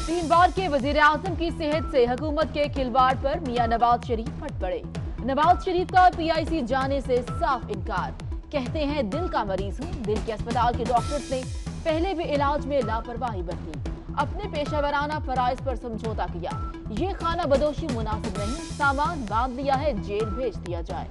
तीन बार के वजीर आजम की सेहत से हुकूमत के खिलवाड़ पर मियां नवाज शरीफ फट पड़े। नवाज शरीफ का पीआईसी जाने से साफ इनकार। कहते हैं दिल का मरीज हूं। दिल के अस्पताल के डॉक्टर्स ने पहले भी इलाज में लापरवाही बरती, अपने पेशावराना फराइज पर समझौता किया। ये खाना बदोशी मुनासिब नहीं, सामान बांध लिया है, जेल भेज दिया जाए।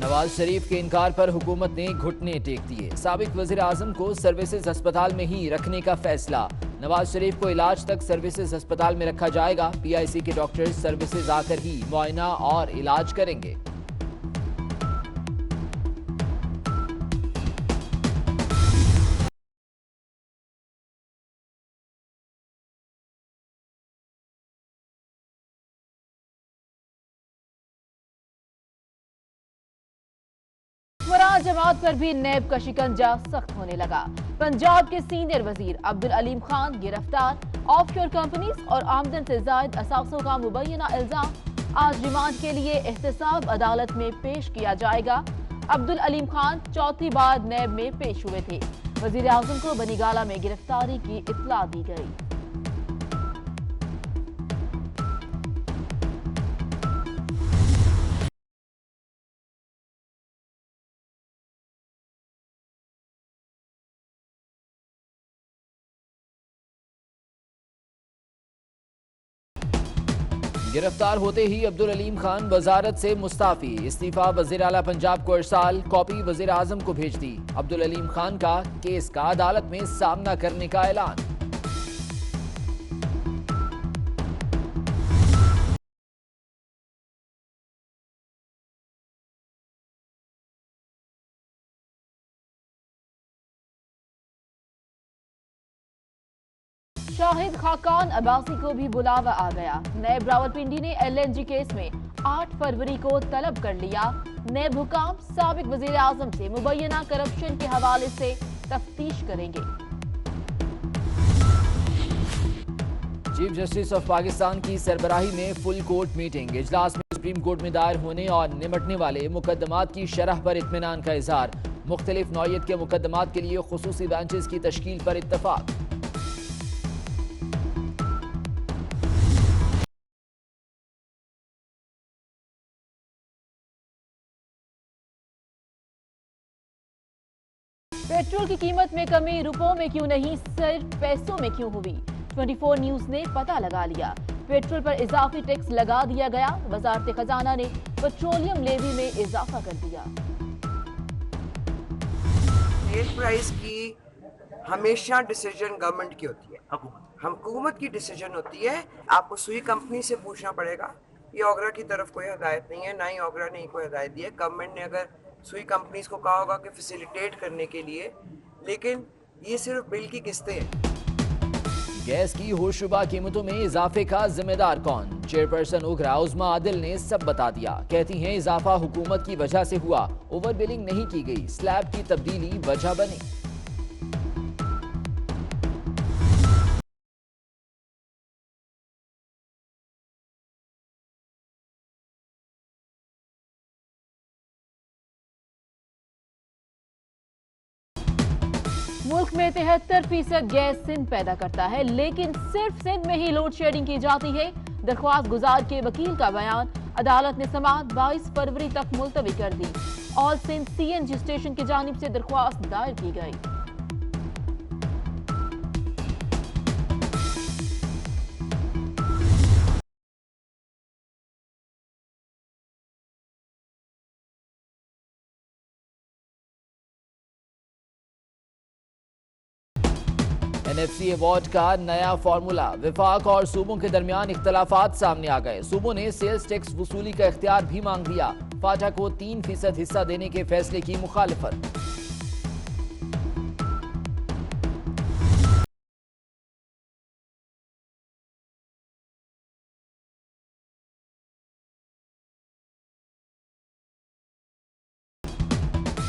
नवाज शरीफ के इनकार पर हुकूमत ने घुटने टेक दिए। साबिक वजीर आजम को सर्विसेज अस्पताल में ही रखने का फैसला। नवाज शरीफ को इलाज तक सर्विसेज अस्पताल में रखा जाएगा। पीआईसी के डॉक्टर सर्विसेज आकर ही मुआयना और इलाज करेंगे। स्वराज जमात पर भी नैब का शिकंजा सख्त होने लगा। पंजाब के सीनियर वजीर अब्दुल अलीम खान गिरफ्तार। ऑफशोर कंपनीज और आमदन से जायद असासों का मुबैना इल्जाम। आज रिमांड के लिए एहतसाब अदालत में पेश किया जाएगा। अब्दुल अलीम खान चौथी बार नैब में पेश हुए थे। वजीर आजम को बनीगाला में गिरफ्तारी की इत्तला दी गई। गिरफ्तार होते ही अब्दुल अलीम खान वजारत से मुस्ताफी। इस्तीफा वजीर आला पंजाब को इरसाल, कॉपी वजीर आजम को भेज दी। अब्दुल अलीम खान का केस का अदालत में सामना करने का ऐलान। शाहिद खाकान अब्बासी को भी बुलावा आ गया। नैब रावलपिंडी ने एलएनजी केस में 8 फरवरी को तलब कर लिया। नैब हुकाम साबिक वजीर आजम से मुबैना करप्शन के हवाले से तफ्तीश करेंगे। चीफ जस्टिस ऑफ पाकिस्तान की सरबराही में फुल कोर्ट मीटिंग। इजलास में सुप्रीम कोर्ट में दायर होने और निमटने वाले मुकदमात की शरह पर इत्मीनान का इजहार। मुख्तलिफ नौइयत के मुकदमात के लिए खुसूसी बेंचेस की तश्कील पर इत्तफाक। पेट्रोल की कीमत में कमी रुपयों में क्यों नहीं, सिर्फ पैसों में क्यों हुई? 24 न्यूज ने पता लगा लिया। पेट्रोल पर इजाफी टैक्स लगा दिया गया। वजारत खजाना ने पेट्रोलियम लेवी में इजाफा कर दिया। तेल प्राइस की हमेशा डिसीजन गवर्नमेंट की होती है, हुकूमत की डिसीजन होती है। आपको सुई कंपनी से पूछना पड़ेगा। ये ओगरा की तरफ कोई हदायत नहीं है, ना ही ओगरा ने कोई हदायत दी है। गवर्नमेंट ने अगर सुई कंपनीज को कहा होगा कि फैसिलिटेट करने के लिए, लेकिन ये सिर्फ बिल की किस्तें हैं। गैस की होशरुबा कीमतों में इजाफे का जिम्मेदार कौन? चेयरपर्सन उगरा उज़मा आदिल ने सब बता दिया। कहती हैं इजाफा हुकूमत की वजह से हुआ, ओवर बिलिंग नहीं की गई। स्लैब की तब्दीली वजह बनी। मुल्क में 73% गैस सिंध पैदा करता है, लेकिन सिर्फ सिंध में ही लोड शेडिंग की जाती है। दरख्वास्त गुजार के वकील का बयान। अदालत ने समाअत 22 फरवरी तक मुलतवी कर दी। ऑल सिंध सीएनजी स्टेशन की जानिब से दरख्वास्त दायर की गई। एनएफसी अवार्ड का नया फार्मूला। विफाक और सूबों के दरमियान इख्तलाफात सामने आ गए। सूबों ने सेल्स टैक्स वसूली का इख्तियार भी मांग लिया। फाटा को 3% हिस्सा देने के फैसले की मुखालिफत।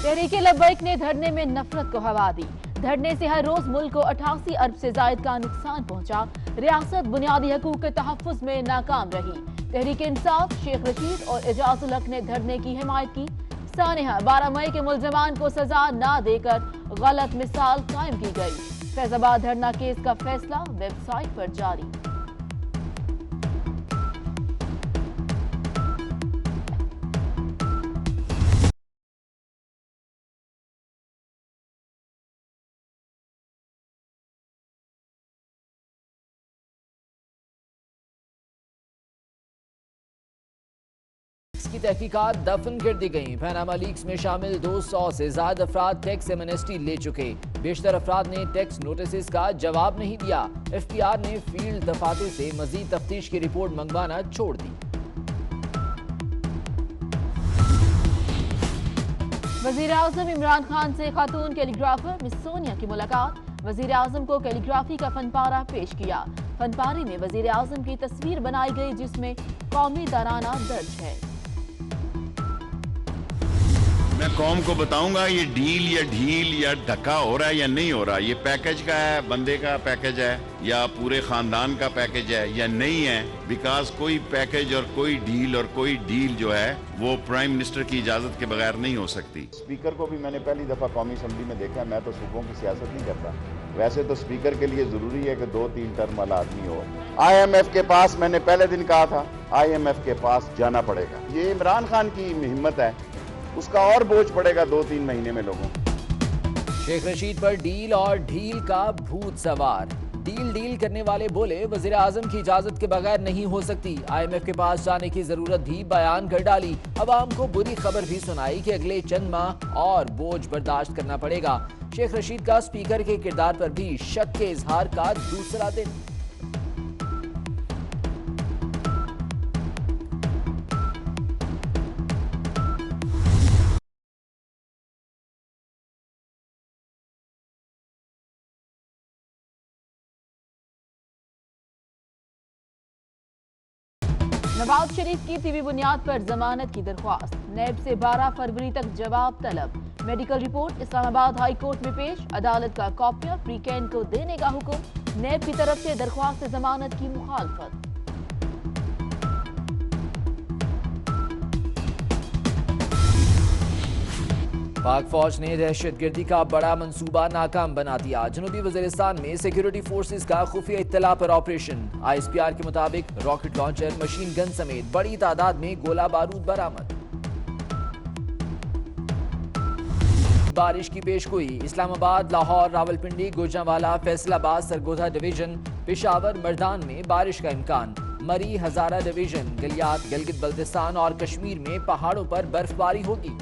तहरीके लब्बैक ने धरने में नफरत को हवा दी। धरने से हर रोज मुल्क को 88 अरब से जायद का नुकसान पहुंचा। रियासत बुनियादी हकूक के तहफ्फुज में नाकाम रही। तहरीक इंसाफ, शेख रशीद और एजाजुल हक ने धरने की हिमायत की। सानिहा 12 मई के मुलजमान को सजा ना देकर गलत मिसाल कायम की गई। फैजाबाद धरना केस का फैसला वेबसाइट पर जारी। की तहकीकात दफन कर दी गई। पैनामा लीक्स में शामिल 200 से ज्यादा अफराद टैक्स एमनेस्टी ले चुके। बेशतर अफराद ने टैक्स नोटिस का जवाब नहीं दिया। एफटीआर ने फील्ड दफातर से मजीद तफ्तीश की रिपोर्ट मंगवाना छोड़ दी। वजीर आजम इमरान खान से खातून कैलीग्राफर मिस सोनिया की मुलाकात। वजीर आजम को कैलीग्राफी का फनपारा पेश किया। फनपारे में वजीर आजम की तस्वीर बनाई गई जिसमें कौमी ताराना दर्ज है। मैं कौम को बताऊंगा ये डील या ढील या धक्का हो रहा है या नहीं हो रहा, ये पैकेज का है, बंदे का पैकेज है या पूरे खानदान का पैकेज है या नहीं है। बिकॉज कोई पैकेज और कोई डील जो है वो प्राइम मिनिस्टर की इजाजत के बगैर नहीं हो सकती। स्पीकर को भी मैंने पहली दफा कौमी असम्बली में देखा। मैं तो सूबों की सियासत नहीं करता। वैसे तो स्पीकर के लिए जरूरी है कि 2-3 टर्म वाला आदमी हो। IMF के पास मैंने पहले दिन कहा था, IMF के पास जाना पड़ेगा। ये इमरान खान की हिम्मत है, उसका और बोझ पड़ेगा 2-3 महीने में लोगों। शेख रशीद पर डील और ढील का भूत सवार। डील करने वाले बोले वजीर आजम की इजाजत के बगैर नहीं हो सकती। IMF के पास जाने की जरूरत भी बयान कर डाली। अवाम को बुरी खबर भी सुनाई कि अगले चंद माह और बोझ बर्दाश्त करना पड़ेगा। शेख रशीद का स्पीकर के किरदार पर भी शक के इजहार का दूसरा दिन। नवाज शरीफ की टीवी बुनियाद पर जमानत की दरख्वास्त। नैब से 12 फरवरी तक जवाब तलब। Medical report Islamabad high court में पेश। अदालत का कॉपियां प्रीकेन को देने का हुक्म। नैब की तरफ से दरख्वास्त जमानत की मुखालफत। पाक फौज ने दहशतगर्दी का बड़ा मंसूबा नाकाम बना दिया। जनूबी वजीरिस्तान में सिक्योरिटी फोर्सेस का खुफिया इत्तला पर ऑपरेशन। ISPR के मुताबिक रॉकेट लॉन्चर, मशीन गन समेत बड़ी तादाद में गोला बारूद बरामद। बारिश की पेशगोई। इस्लामाबाद, लाहौर, रावलपिंडी, गुजरांवाला, फैसलाबाद, सरगोधा डिवीजन, पेशावर, मर्दान में बारिश का इम्कान। मरी, हजारा डिवीजन, गलियात, गिलगित बल्तिस्तान और कश्मीर में पहाड़ों पर बर्फबारी होगी।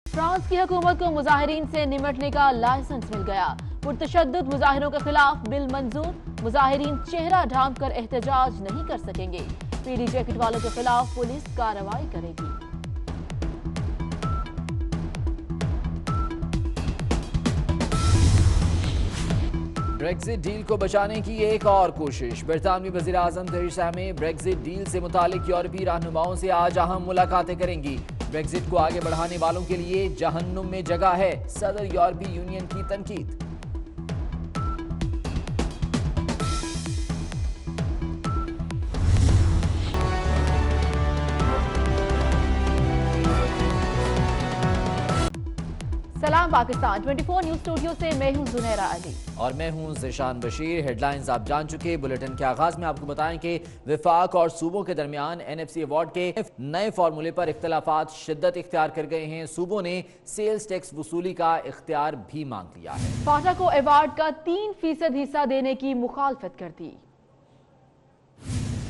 फ्रांस की हुकूमत को मुजाहिरीन से निमटने का लाइसेंस मिल गया। पुरतशद्दुद मुजाहिरों के खिलाफ बिल मंजूर। मुजाहिरीन चेहरा ढांप कर एहतजाज नहीं कर सकेंगे। पीली जैकेट वालों के खिलाफ पुलिस कार्रवाई करेगी। ब्रेक्जिट डील को बचाने की एक और कोशिश। बरतानवी वज़ीर आज़म थेरेसा मे ब्रेक्जिट डील से मुतालिक यूरोपीय रहनुमाओं से आज अहम मुलाकातें करेंगी। ब्रेक्जिट को आगे बढ़ाने वालों के लिए जहन्नुम में जगह है, सदर यूरोपीय यूनियन की तनकीद। सलाम पाकिस्तान 24 न्यूज स्टूडियो से मैं हूं जुनैरा अली और मैं हूं ज़िशान बशीर। हेडलाइंस आप जान चुके। बुलेटिन के आगाज में आपको बताएं कि विफाक और सूबों के दरमियान NFC अवार्ड के नए फार्मूले पर इख्तलाफात शिद्दत इख्तियार कर गए हैं। सूबों ने सेल्स टैक्स वसूली का इख्तियार भी मांग लिया है। फाटा को अवार्ड का 3% हिस्सा देने की मुखालफत कर दी।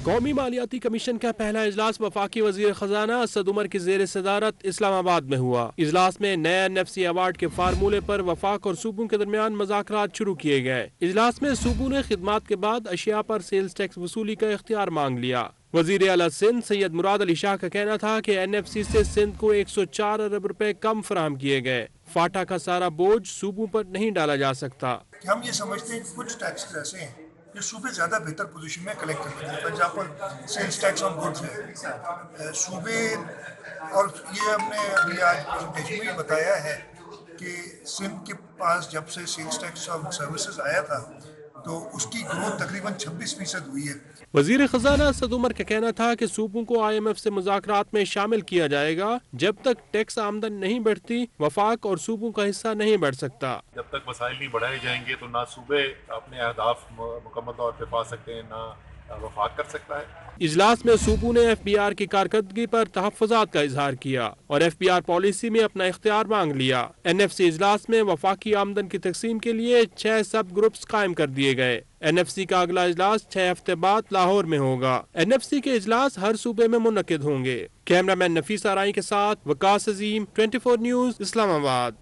قومی مالیاتی کمیشن کا پہلا اجلاس وفاقی وزیر خزانہ اسد عمر کی زیر صدارت اسلام آباد میں ہوا۔ اجلاس میں نئے NFC ایوارڈ کے فارمولے پر وفاق اور صوبوں کے درمیان مذاکرات شروع کیے گئے۔ اجلاس میں صوبوں نے خدمات کے بعد اشیاء پر سیلز ٹیکس وصولی کا اختیار مانگ لیا۔ وزیر اعلیٰ سندھ سید مراد علی شاہ کا کہنا تھا کہ NFC سے سندھ کو 104 ارب روپے کم فراہم کیے گئے۔ فاٹا کا سارا بوجھ صوبوں پر نہیں ڈالا جا سکتا۔ ہم یہ سمجھتے ہیں کہ کچھ ٹیکس ایسے ہیں جو صوبے زیادہ بہتر پوزیشن میں کلیکٹ کرتے ہیں۔ For example sales tax on goods ہے صوبے، اور یہ ہم نے ابھی آج میں بتایا ہے کہ سندھ کے پاس جب سے سیلز ٹیکس آن سروسز آیا تھا تو اس کی گروتھ تقریباً 26% ہوئی ہے۔ وزیر خزانہ اسد عمر کا کہنا تھا کہ صوبوں کو IMF سے مذاکرات میں شامل کیا جائے گا۔ جب تک ٹیکس آمدن نہیں بڑھتی وفاق اور صوبوں کا حصہ نہیں بڑھ سکتا۔ جب تک وسائل نہیں بڑھائے جائیں گے تو نہ صوبے اپنے اہداف مکمل طور پہ پا سکتے ہیں، نہ وفاق کر سکتا ہے۔ اجلاس میں صوبوں نے FBR کی کارکردگی پر تحفظات کا اظہار کیا اور FBR پالیسی میں اپنا اختیار مانگ لیا۔ NFC اجلاس میں وفاقی آمدن کی تقسیم کے لیے 6 سب گروپس قائم کر دیے گئے۔ NFC کا اگلا اجلاس 6 ہفتے بعد لاہور میں ہوگا۔ NFC کے اجلاس ہر صوبے میں منعقد ہوں گے۔ کیمرہ مین نفیس آرائی کے ساتھ وقاص عظیم، 24 نیوز، اسلام آباد۔